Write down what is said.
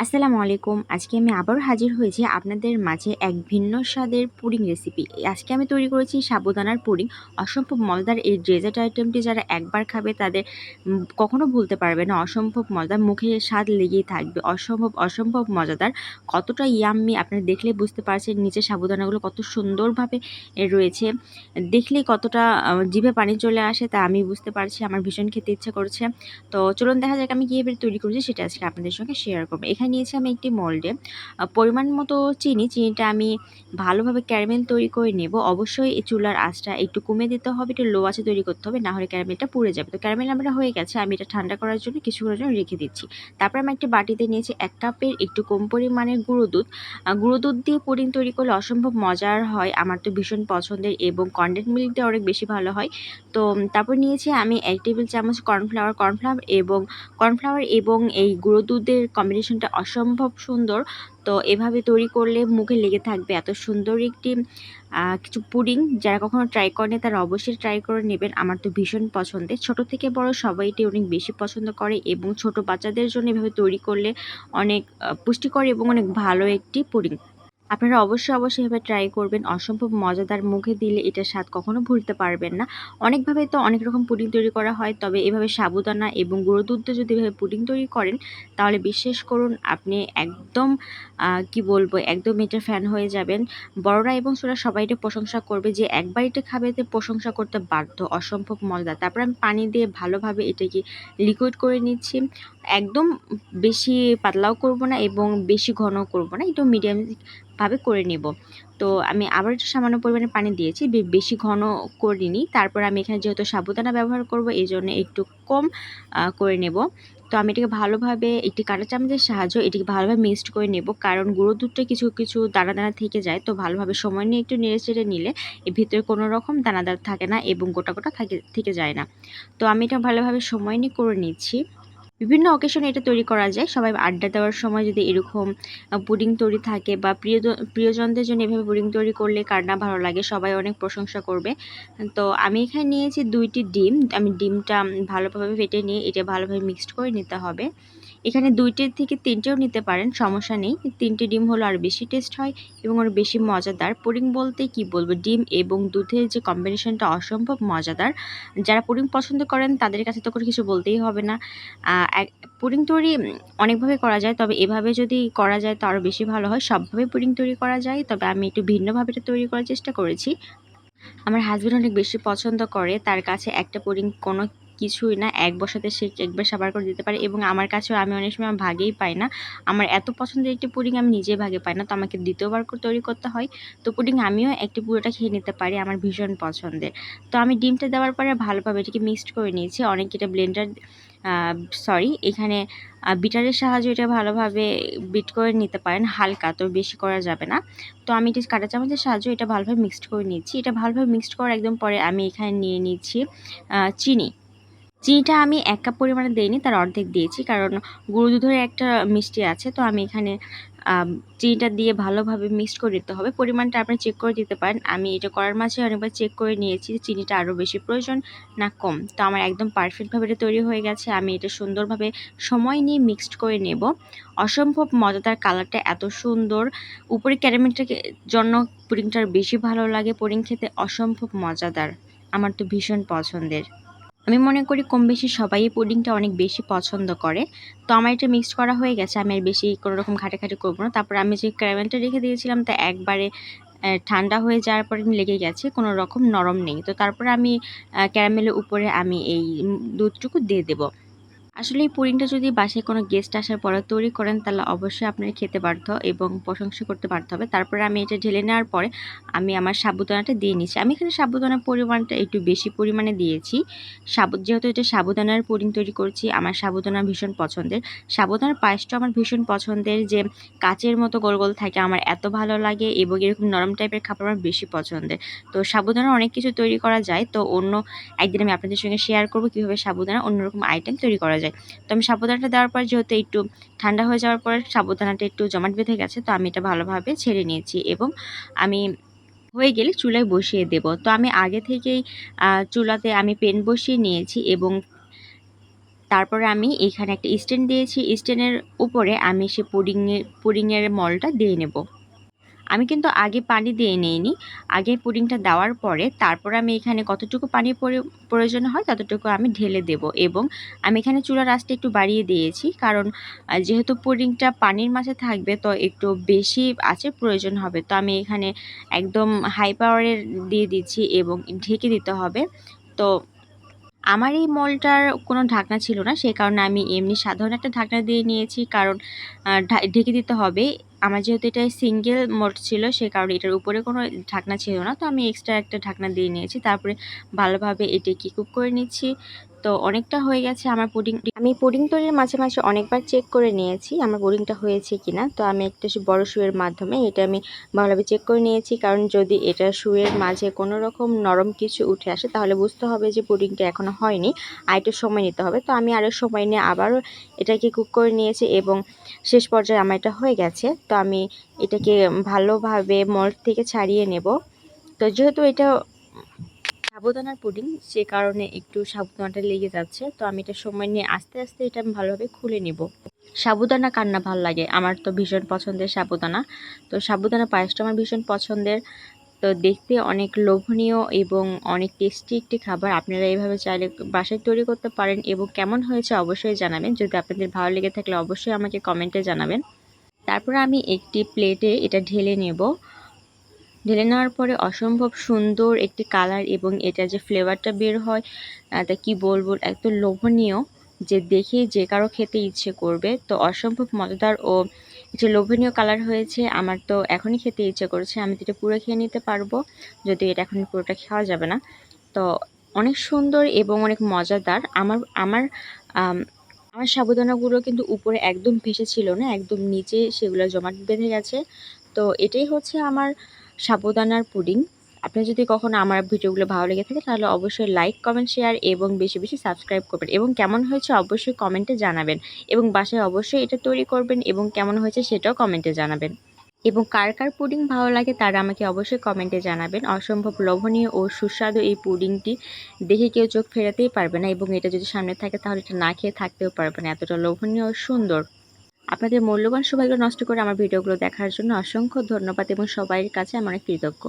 আসসালামু আলাইকুম। আজকে আমি আবারও হাজির হয়েছি আপনাদের মাঝে এক ভিন্ন স্বাদের পুডিং রেসিপি। আজকে আমি তৈরি করেছি সাবুদানার পুডিং। অসম্ভব মজাদার এই ডেজার্ট আইটেমটি যারা একবার খাবে তাদের কখনো ভুলতে পারবে না। অসম্ভব মজাদার, মুখে স্বাদ লেগেই থাকবে। অসম্ভব মজাদার। কতটা ইয়াম্মি আপনারা দেখলেই বুঝতে পারছেন। নিচে সাবুদানাগুলো কত সুন্দরভাবে রয়েছে। দেখলেই কতটা জিভে পানি চলে আসে তা আমি বুঝতে পারছি। আমার ভীষণ খেতে ইচ্ছা করছে। তো চলুন দেখা যাক আমি কীভাবে তৈরি করেছি সেটা আজকে আপনাদের সঙ্গে শেয়ার করব। এখানে নিয়েছি আমি একটি মোল্ডে পরিমাণ মতো চিনিটা আমি ভালোভাবে ক্যারামেল তৈরি করে নেব। অবশ্যই এই চুলার আঁচটা একটু কমিয়ে দিতে হবে, একটু লো আঁচে তৈরি করতে হবে, না হলে ক্যারামেলটা পুড়ে যাবে। তো ক্যারামেল আমরা হয়ে গেছে, আমি এটা ঠান্ডা করার জন্য কিছুক্ষণের জন্য রেখে দিচ্ছি। তারপর আমি একটি বাটিতে নিয়েছি 1 কাপের একটু কম পরিমাণের গুঁড়ো দুধ দিয়ে পুডিং তৈরি করলে অসম্ভব মজার হয়। আমার তো ভীষণ পছন্দের এবং কনডেন্স মিল্ক দিয়ে অনেক বেশি ভালো হয়। তো তারপর নিয়েছি আমি 1 টেবিল চামচ কর্নফ্লাওয়ার এবং এই গুঁড়ো দুধের কম্বিনেশনটা অসম্ভব সুন্দর। তো এভাবে তৈরি করলে মুখে লেগে থাকবে এত সুন্দর একটি কিছু পুডিং। যারা কখনো ট্রাই করেনি তারা অবশ্যই ট্রাই করে নেবেন। আমার তো ভীষণ পছন্দের, ছোট থেকে বড় সবাই এটি অনেক বেশি পছন্দ করে এবং ছোট বাচ্চাদের জন্য এভাবে তৈরি করলে অনেক পুষ্টিকর এবং অনেক ভালো একটি পুডিং। আপনারা অবশ্যই এভাবে ট্রাই করবেন। অসম্ভব মজাদার, মুখে দিলে এটার স্বাদ কখনো ভুলতে পারবেন না। অনেকভাবে তো অনেক রকম পুডিং তৈরি করা হয়, তবে এভাবে সাবুদানা এবং গুঁড়ো দুধ দিয়ে যদি এভাবে পুডিং তৈরি করেন তাহলে বিশ্বাস করুন আপনি একদম কি বলবো, একদম এটার ফ্যান হয়ে যাবেন। বড়রা এবং ছোটরা সবাই এটা প্রশংসা করবে, যে একবার এটা খাবে তে প্রশংসা করতে বাধ্য। অসম্ভব মজাদার। তারপর আমি পানি দিয়ে ভালোভাবে এটাকে লিকুইড করে নিচ্ছি। একদম বেশি পাতলাও করব না এবং বেশি ঘনও করব না, একটু মিডিয়াম ভাবে করে নেব। তো আমি আবার একটু সামান্য পরিমাণে পানি দিয়েছি, বেশি ঘন করিনি। তারপর আমি এখানে যেহেতু সাবুদানা ব্যবহার করব এই জন্য একটু কম করে নেব। তো আমি এটাকে ভালোভাবে একটি কাঁটা চামচের সাহায্যে এটিকে ভালোভাবে মিক্সড করে নেব, কারণ গুঁড়ো দুধটা কিছু দানা থেকে যায়। তো ভালোভাবে সময় নিয়ে একটু নেড়ে চেড়ে নিলে এর ভিতরে কোনো রকম দানাদার থাকে না এবং গোটা থেকে যায় না। তো আমি এটা ভালোভাবে সময় নিয়ে করে নিচ্ছি। বিভিন্ন অকেশনে এটা তৈরি করা যায়। সবাই আড্ডা দেওয়ার সময় যদি এরকম পুডিং তৈরি থাকে বা প্রিয়জনদের জন্য এভাবে পুডিং তৈরি করলে কার না ভালো লাগে, সবাই অনেক প্রশংসা করবে। তো আমি এখানে নিয়েছি 2টি ডিম। আমি ডিমটা ভালোভাবে ফেটে নিয়ে এটা ভালোভাবে মিক্সড করে নিতে হবে। এখানে 2টি থেকে 3টেও নিতে পারেন, সমস্যা নেই। 3টে ডিম হলো আরও বেশি টেস্ট হয় এবং আরও বেশি মজাদার। পুডিং বলতে কি বলবো, ডিম এবং দুধের যে কম্বিনেশনটা অসম্ভব মজাদার। যারা পুডিং পছন্দ করেন তাদের কাছে তো কোনো কিছু বলতেই হবে না। পুডিং তৈরি অনেকভাবে করা যায়, তবে এভাবে যদি করা যায় তো আরও বেশি ভালো হয়। সবভাবে পুডিং তৈরি করা যায়, তবে আমি একটু ভিন্নভাবে এটা তৈরি করার চেষ্টা করেছি। আমার হাসব্যান্ড অনেক বেশি পছন্দ করে। তার কাছে একটা পুডিং কোনো কিছুই না। এক বসাতে সে একবার সাবার করে দিতে পারে এবং আমার কাছেও আমি অনেক সময় ভাগেই পাই না। আমার এত পছন্দের একটি পুডিং আমি নিজে ভাগে পাই না। তো আমাকে ২য় বার তৈরি করতে হয়। তো পুডিং আমিও একটি পুরোটা খেয়ে নিতে পারি। আমার ভীষণ পছন্দের। তো আমি ডিমটা দেওয়ার পরে ভালোভাবে এটাকে মিক্সড করে নিয়েছি। অনেকে এটা এখানে বিটারের সাহায্যে এটা ভালোভাবে বিট করে নিতে পারেন হালকা, তো বেশি করা যাবে না। তো আমি এটা কাঁটা চামচের সাহায্যে এটা ভালোভাবে মিক্সড করে নিচ্ছি। এটা ভালোভাবে মিক্সড করার একদম পরে আমি এখানে নিয়ে নিচ্ছি চিনি। চিনিটা আমি 1 কাপ পরিমাণে দেইনি, তার অর্ধেক দিয়েছি, কারণ গুঁড়ো দুধের একটা মিষ্টি আছে। তো আমি এখানে চিনিটা দিয়ে ভালোভাবে মিক্সড করে দিতে হবে। পরিমাণটা আপনি চেক করে দিতে পারেন। আমি এটা করার মাঝে অনেকবার চেক করে নিয়েছি চিনিটা আরও বেশি প্রয়োজন না কম। তো আমার একদম পারফেক্টভাবে এটা তৈরি হয়ে গেছে। আমি এটা সুন্দরভাবে সময় নিয়ে মিক্সড করে নেব। অসম্ভব মজাদার, কালারটা এত সুন্দর। উপরে ক্যারামেলটাকে জন্য পুডিংটা বেশি ভালো লাগে। পুডিং খেতে অসম্ভব মজাদার। আমার তো ভীষণ পছন্দের। আমি মনে করি কম বেশি সবাই পুডিংটা অনেক বেশি পছন্দ করে। তো আমার এটা মিক্সড করা হয়ে গেছে। আমি আর বেশি কোনো রকম ঘাটাঘাটি করব না। তারপর আমি যে ক্যারামেলটা রেখে দিয়েছিলাম তা একবারে ঠান্ডা হয়ে যাওয়ার পরে লেগে গেছে, কোনো রকম নরম নেই। তো তারপরে আমি ক্যারামেলের উপরে আমি এই দুধটুকু দিয়ে দেব। আসলে এই পুডিংটা যদি বাসায় কোনো গেস্ট আসার পরে তৈরি করেন তাহলে অবশ্যই আপনারা খেতে বাধ্য এবং প্রশংসা করতে বাধ্য হবে। তারপরে আমি এটা ঢেলে নেওয়ার পরে আমি আমার সাবুদানাটা দিয়ে নিচ্ছি। আমি এখানে সাবুদানার পরিমাণটা একটু বেশি পরিমাণে দিয়েছি। যেহেতু এটা সাবুদানার পুডিং তৈরি করছি, আমার সাবুদানা ভীষণ পছন্দের। সাবুদানার পায়েসটা আমার ভীষণ পছন্দের, যে কাচের মতো গোল গোল থাকে, আমার এত ভালো লাগে এবং এরকম নরম টাইপের খাবার আমার বেশি পছন্দের। তো সাবুদানার অনেক কিছু তৈরি করা যায়। তো অন্য একদিন আমি আপনাদের সঙ্গে শেয়ার করব কীভাবে সাবুদানা অন্যরকম আইটেম তৈরি করা যায়। তো আমি সাবুদানাটা দেওয়ার পর যেহেতু একটু ঠান্ডা হয়ে যাওয়ার পর সাবুদানাটা একটু জমাট বেঁধে গেছে, তো আমি এটা ভালোভাবে ছেড়ে নিয়েছি এবং আমি হয়ে গেলে চুলায় বসিয়ে দেব। তো আমি আগে থেকেই চুলাতে আমি প্যান বসিয়ে নিয়েছি এবং তারপরে আমি এখানে একটা স্ট্যান্ড দিয়েছি, স্ট্যান্ডের উপরে আমি সে পুডিংয়ের মলটা দিয়ে নেব। আমি কিন্তু আগে পানি দিয়ে নিইনি, আগে পুডিংটা দেওয়ার পরে তারপর আমি এখানে কতটুকু পানি প্রয়োজন হয় ততটুকু আমি ঢেলে দেব। এবং আমি এখানে চুলার আঁচটা একটু বাড়িয়ে দিয়েছি, কারণ যেহেতু পুডিংটা পানির মাঝে থাকবে তো একটু বেশি আঁচের প্রয়োজন হবে। তো আমি এখানে একদম হাই পাওয়ারের দিয়ে দিচ্ছি এবং ঢেকে দিতে হবে। তো আমার এই মলটার কোনো ঢাকনা ছিল না, সেই কারণে আমি এমনি সাধারণ একটা ঢাকনা দিয়ে নিয়েছি, কারণ ঢেকে দিতে হবে। আমার যেহেতু এটা সিঙ্গেল মোড ছিল, সে কারণে এটার উপরে কোনো ঢাকনা ছিল না, তো আমি এক্সট্রা একটা ঢাকনা দিয়ে নিয়েছি। তারপরে ভালোভাবে এটাকে কুক করে নিচ্ছি। তো অনেকটা হয়ে গেছে আমার পুডিং। আমি পুডিং তৈরির মাঝে মাঝে অনেকবার চেক করে নিয়েছি আমার পুডিংটা হয়েছে কিনা। তো আমি একটা বড় সুয়ের মাধ্যমে এটা আমি ভালোভাবে চেক করে নিয়েছি, কারণ যদি এটা সুয়ের মাঝে কোনো রকম নরম কিছু উঠে আসে তাহলে বুঝতে হবে যে পুডিংটা এখনো হয়নি, আর একটু সময় নিতে হবে। তো আমি আরও সময় নিয়ে আবারও এটাকে কুক করে নিয়েছি এবং শেষ পর্যায়ে আমার এটা হয়ে গেছে। তো আমি এটাকে ভালোভাবে মল্ড থেকে ছাড়িয়ে নেব। তো যেহেতু এটা সাবুদানার পুডিং, সে কারণে একটু সাবুদানাটা লেগে যাচ্ছে। তো আমি এটা সময় নিয়ে আস্তে আস্তে এটা আমি ভালোভাবে খুলে নিব। সাবুদানা কার না ভালো লাগে, আমার তো ভীষণ পছন্দের সাবুদানা। তো সাবুদানা পায়েসটা আমার ভীষণ পছন্দের। তো দেখতে অনেক লোভনীয় এবং অনেক টেস্টি একটি খাবার। আপনারা এইভাবে চাইলে বাসায় তৈরি করতে পারেন এবং কেমন হয়েছে অবশ্যই জানাবেন। যদি আপনাদের ভালো লেগে থাকলে অবশ্যই আমাকে কমেন্টে জানাবেন। তারপরে আমি একটি প্লেটে এটা ঢেলে নেব। ঢেলে নেওয়ার পরে অসম্ভব সুন্দর একটি কালার এবং এটা যে ফ্লেভারটা বের হয় তা কি বলবো, এত লোভনীয় যে দেখে যে কারো খেতে ইচ্ছে করবে। তো অসম্ভব মজাদার ও যে লোভনীয় কালার হয়েছে, আমার তো এখনই খেতে ইচ্ছে করছে। আমি তো এটা পুরো খেয়ে নিতে পারবো, যদি এটা এখন পুরোটা খাওয়া যাবে না। তো অনেক সুন্দর এবং অনেক মজাদার। আমার আমার আমার সাবুদানাগুলো কিন্তু উপরে একদম ভেসে ছিল না, একদম নিচে সেগুলো জমাট বেঁধে গেছে। তো এটাই হচ্ছে আমার সাবুদানার পুডিং। আপনার যদি কখনো আমার ভিডিওগুলো ভালো লেগে থাকে তাহলে অবশ্যই লাইক, কমেন্ট, শেয়ার এবং বেশি বেশি সাবস্ক্রাইব করবেন। এবং কেমন হয়েছে অবশ্যই কমেন্টে জানাবেন। এবং বাসায় অবশ্যই এটা তৈরি করবেন এবং কেমন হয়েছে সেটাও কমেন্টে জানাবেন। এবং কার কার পুডিং ভালো লাগে তারা আমাকে অবশ্যই কমেন্টে জানাবেন। অসম্ভব লোভনীয় ও সুস্বাদু এই পুডিংটি দেখে কেউ চোখ ফেরাতেই পারবে না, এবং এটা যদি সামনে থাকে তাহলে এটা না খেয়ে থাকতেও পারবে না, এতটা লোভনীয় ও সুন্দর। আপনাদের মূল্যবান সময়গুলো নষ্ট করে আমার ভিডিওগুলো দেখার জন্য অসংখ্য ধন্যবাদ এবং সবাইয়ের কাছে আমি অনেক কৃতজ্ঞ।